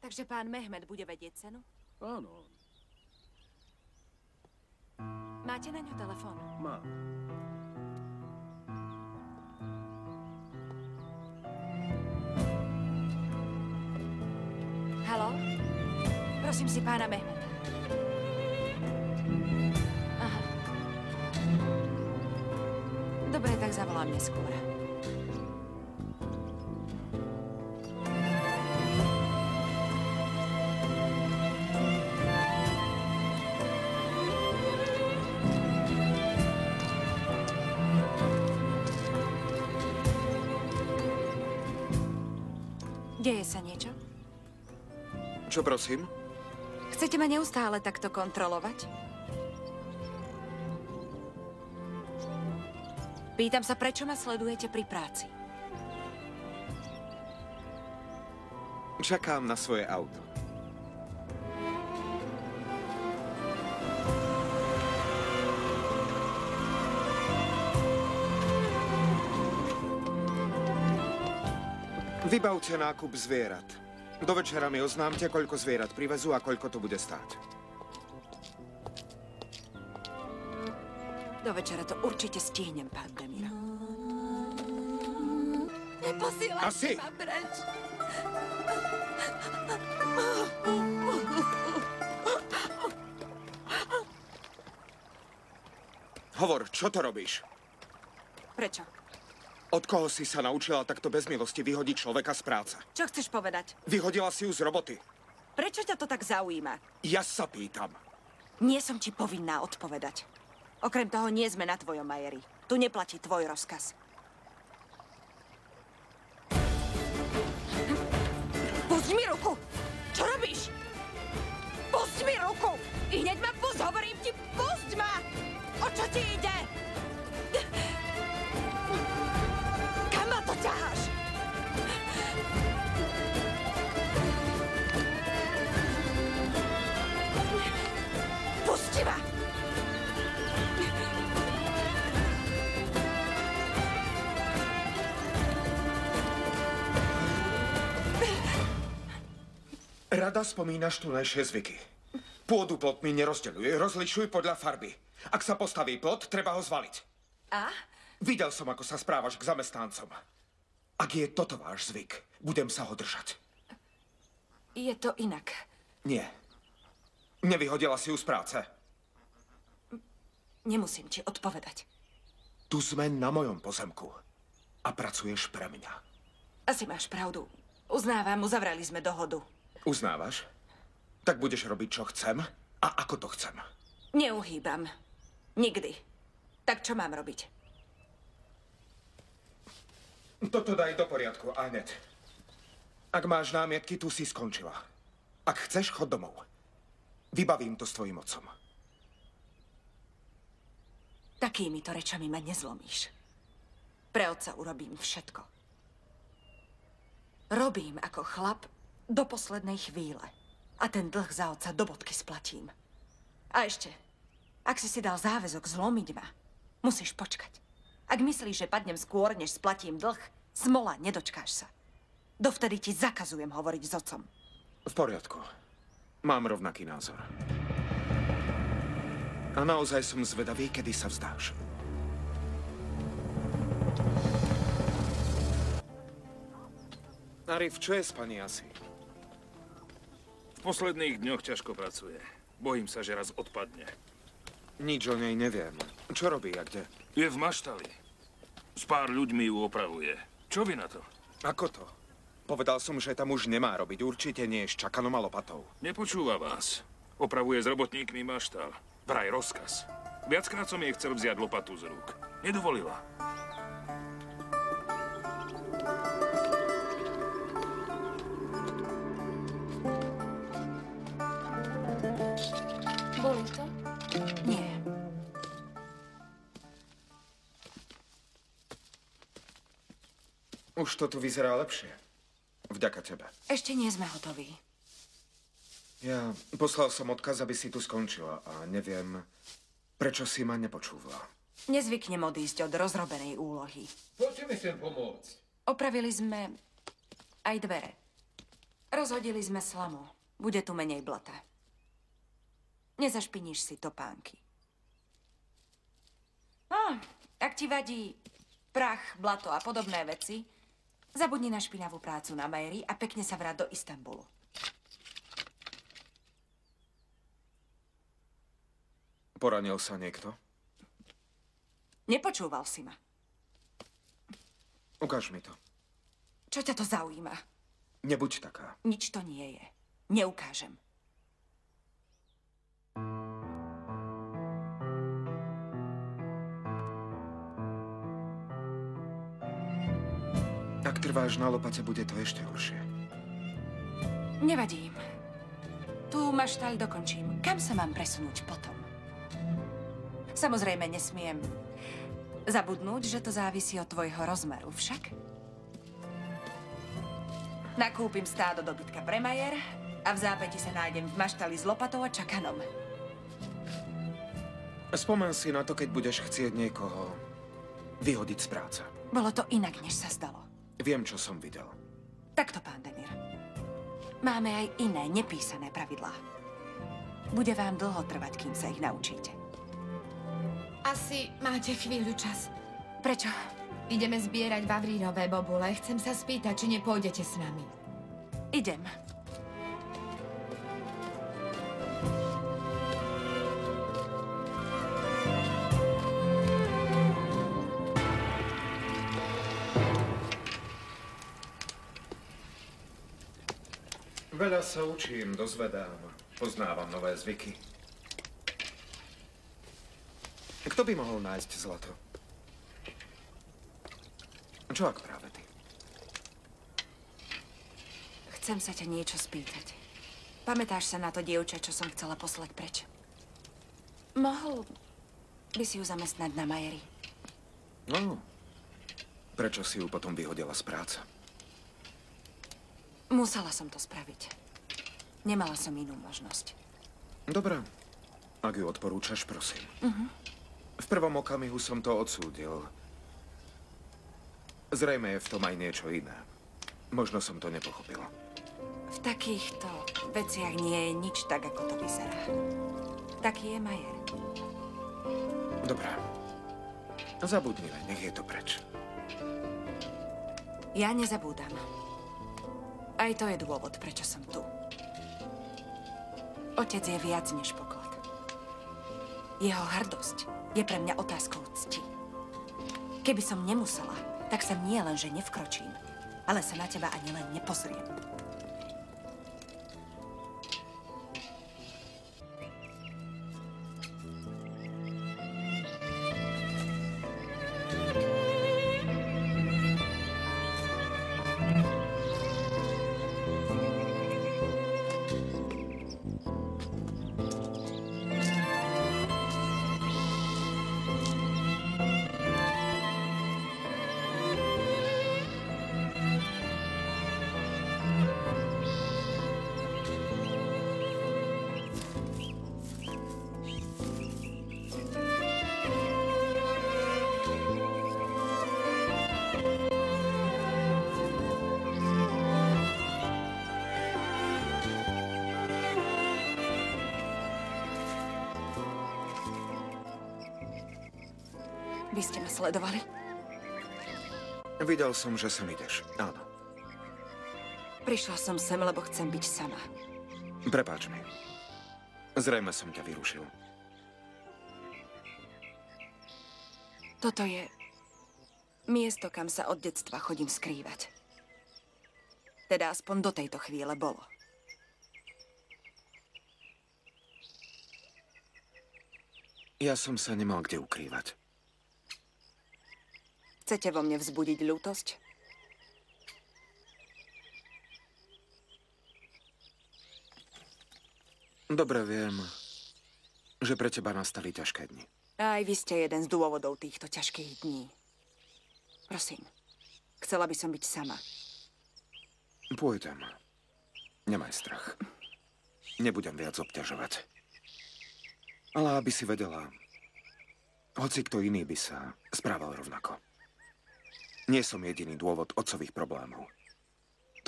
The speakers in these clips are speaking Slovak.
Takže pán Mehmed bude vedieť cenu? Áno. Máte na ňu telefón? Má. Haló? Prosím si pána Mehmeda. Aha. Dobre, tak zavolám neskôr. Deje sa niečo? Čo prosím? Chcete ma neustále takto kontrolovať? Pýtam sa, prečo ma sledujete pri práci? Čakám na svoje auto. Vybavte nákup zvierat. Do večera mi oznámte, koľko zvierat privezú a koľko to bude stáť. Do večera to určite stihnem, pán Demir. Neposílajte ma preč. Hovor, čo to robíš? Prečo? Od koho si sa naučila takto bez milosti vyhodiť človeka z práce? Čo chceš povedať? Vyhodila si ju z roboty. Prečo ťa to tak zaujíma? Ja sa pýtam. Nie som ti povinná odpovedať. Okrem toho nie sme na tvojom majeri. Tu neplatí tvoj rozkaz. Pusť mi ruku! Čo robíš? Pusť mi ruku! I hneď ma pusť, hovorím ti, pusť ma! O čo ti ide? Kam ma to ťaháš? Pusti ma! Rada spomínaš tunajšie zvyky. Pôdu plotmi nerozdeľuj, rozlišuj podľa farby. Ak sa postaví plot, treba ho zvaliť. A? Videl som, ako sa správaš k zamestnancom. Ak je toto váš zvyk, budem sa ho držať. Je to inak. Nie. Nevyhodila si ju z práce. Nemusím ti odpovedať. Tu sme na mojom pozemku. A pracuješ pre mňa. Asi máš pravdu. Uznávam, uzavreli sme dohodu. Uznávaš? Tak budeš robiť, čo chcem a ako to chcem. Neuhýbam. Nikdy. Tak čo mám robiť? Toto daj do poriadku, Anet. Ak máš námietky, tu si skončila. Ak chceš, chod domov. Vybavím to s tvojím otcom. Takýmito rečami ma nezlomíš. Pre otca urobím všetko. Robím ako chlap do poslednej chvíle. A ten dlh za otca do bodky splatím. A ešte, ak si dal záväzok zlomiť ma, musíš počkať. Ak myslíš, že padnem skôr, než splatím dlh, smola, nedočkáš sa. Dovtedy ti zakazujem hovoriť s otcom. V poriadku. Mám rovnaký názor. A naozaj som zvedavý, kedy sa vzdáš. Arif, čo je s pani Asi? V posledných dňoch ťažko pracuje. Bojím sa, že raz odpadne. Nič o nej neviem. Čo robí a kde? Je v maštali. S pár ľuďmi ju opravuje. Čo vy na to? Ako to? Povedal som, že tam už nemá robiť. Určite nie s čakanom a lopatou. Nepočúva vás. Opravuje s robotníkmi maštal. Vraj rozkaz. Viackrát som jej chcel vziať lopatu z rúk. Nedovolila. Boli to? Nie. Už to tu vyzerá lepšie. Vďaka tebe. Ešte nie sme hotoví. Ja poslal som odkaz, aby si tu skončila a neviem, prečo si ma nepočúvala. Nezvyknem odísť od rozrobenej úlohy. Poďte mi sem pomôcť. Opravili sme aj dvere. Rozhodili sme slamu. Bude tu menej blata. Nezašpiníš si topánky. Ak ti vadí prach, blato a podobné veci, zabudni na špinavú prácu na Majeri a pekne sa vráť do Istanbulu. Poranil sa niekto? Nepočúval si ma. Ukáž mi to. Čo ťa to zaujíma? Nebuď taká. Nič to nie je. Neukážem. Ak trváš na lopate, bude to ešte horšie. Nevadím. Tu maštaľ dokončím. Kam sa mám presunúť potom? Samozrejme nesmiem zabudnúť, že to závisí od tvojho rozmeru, však? Nakúpim stádo dobytka pre Majer a v zápäti sa nájdem v maštali s lopatou a čakanom. Spomen si na to, keď budeš chcieť niekoho vyhodiť z práce. Bolo to inak, než sa zdalo. Viem, čo som videl. Takto, pán Demir. Máme aj iné, nepísané pravidlá. Bude vám dlho trvať, kým sa ich naučíte. Asi máte chvíľu čas. Prečo? Ideme zbierať vavrínové bobule. Chcem sa spýtať, či nepôjdete s nami. Idem. Veľa sa učím, dozvedám. Poznávam nové zvyky. Kto by mohol nájsť zlato? Čo ak práve ty? Chcem sa ťa niečo spýtať. Pamätáš sa na to dievča, čo som chcela poslať preč? Mohol by si ju zamestnať na Majeri? No, prečo si ju potom vyhodila z práce? Musela som to spraviť. Nemala som inú možnosť. Dobre. Ak ju odporúčaš, prosím. V prvom okamihu som to odsúdil. Zrejme je v tom aj niečo iné. Možno som to nepochopil. V takýchto veciach nie je nič tak, ako to vyzerá. Taký je Majer. Dobre. Zabudnime, nech je to preč. Ja nezabúdam. Aj to je dôvod, prečo som tu. Otec je viac než poklad. Jeho hrdosť je pre mňa otázkou cti. Keby som nemusela, tak sa nie len, že nevkročím, ale sa na teba ani len nepozriem. Vy ste ma sledovali? Videl som, že sem ideš. Áno. Prišla som sem, lebo chcem byť sama. Prepáč mi. Zrejme som ťa vyrušil. Toto je miesto, kam sa od detstva chodím skrývať. Teda aspoň do tejto chvíle bolo. Ja som sa nemal kde ukrývať. Chcete vo mne vzbudiť ľútosť? Dobre viem, že pre teba nastali ťažké dni. Aj vy ste jeden z dôvodov týchto ťažkých dní. Prosím, chcela by som byť sama. Pôjdem. Nemaj strach. Nebudem viac obťažovať. Ale aby si vedela, hoci kto iný by sa správal rovnako. Nie som jediný dôvod otcových problémov.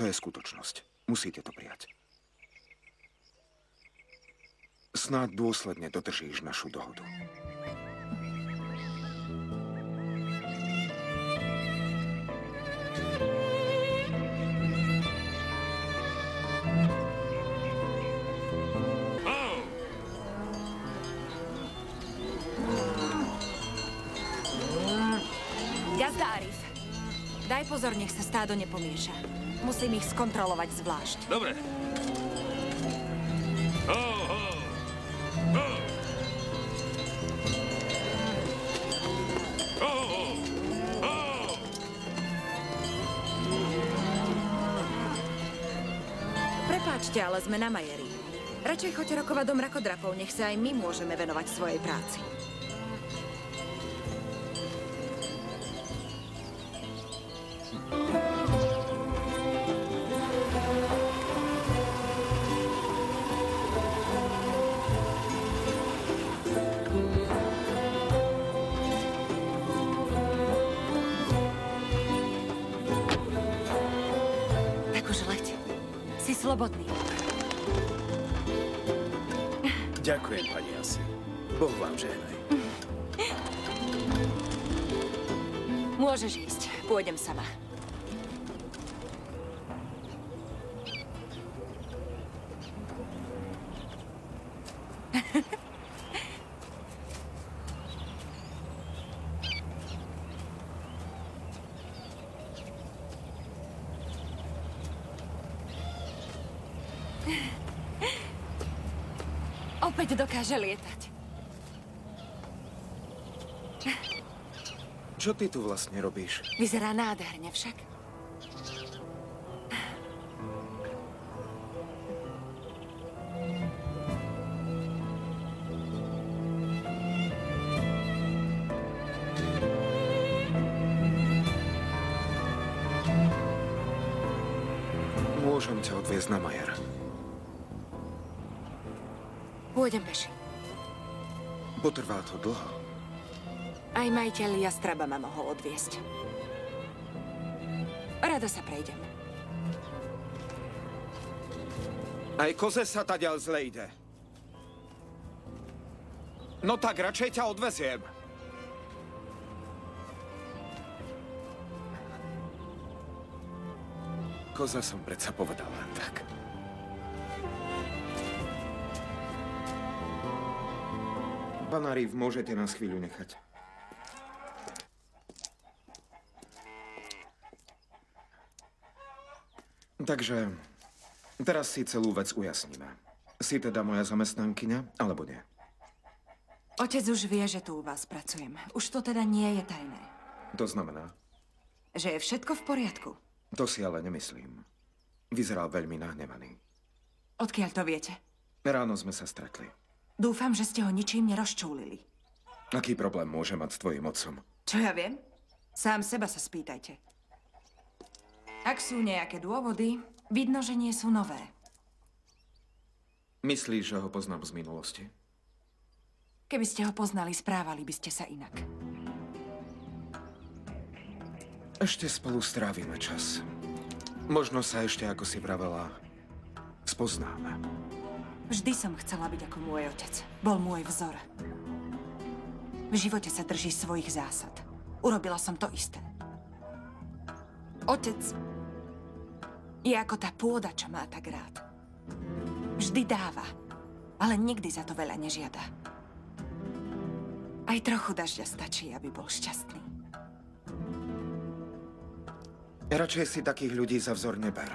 To je skutočnosť. Musíte to prijať. Snáď dôsledne dodržíš našu dohodu. Jazda, Arif. Daj pozor, nech sa stádo nepomieša. Musím ich skontrolovať zvlášť. Dobre. Ho, ho. Ho. Ho, ho. Ho. Prepáčte, ale sme na Majeri. Radšej choďte rokovať do mrakodrapov, nech sa aj my môžeme venovať svojej práci. Tak už leď. Si slobodný. Ďakujem, pani Asi. Boh vám žehnaj. Môžeš ísť. Pôjdem sama. Opäť dokáže lietať. Čo ty tu vlastne robíš? Vyzerá nádherne však. Môžem ťa odviezť na Majer. Pôjdem peši. Potrvá to dlho. Aj majiteľ Jastraba ma mohol odviesť. Rada sa prejdem. Aj koze sa taďal zlejde. No tak radšej ťa odveziem. Koza som predsa povedal len tak. Pán Arif, môžete nás chvíľu nechať. Takže, teraz si celú vec ujasníme. Si teda moja zamestnankyňa, alebo nie? Otec už vie, že tu u vás pracujem. Už to teda nie je tajné. To znamená? Že je všetko v poriadku. To si ale nemyslím. Vyzeral veľmi nahnevaný. Odkiaľ to viete? Ráno sme sa stretli. Dúfam, že ste ho ničím nerozčúlili. Aký problém môže mať s tvojim otcom? Čo ja viem? Sám seba sa spýtajte. Ak sú nejaké dôvody, vidno, že nie sú nové. Myslíš, že ho poznám z minulosti? Keby ste ho poznali, správali by ste sa inak. Ešte spolu strávime čas. Možno sa ešte, ako si vravela, spoznáme. Vždy som chcela byť ako môj otec. Bol môj vzor. V živote sa drží svojich zásad. Urobila som to isté. Otec je ako tá pôda, čo má tak rád. Vždy dáva, ale nikdy za to veľa nežiada. Aj trochu dažďa stačí, aby bol šťastný. Radšej si takých ľudí za vzor neber.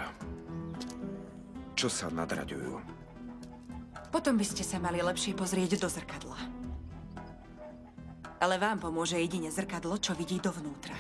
Čo sa nadraďujú. Potom by ste sa mali lepšie pozrieť do zrkadla. Ale vám pomôže jedine zrkadlo, čo vidí dovnútra.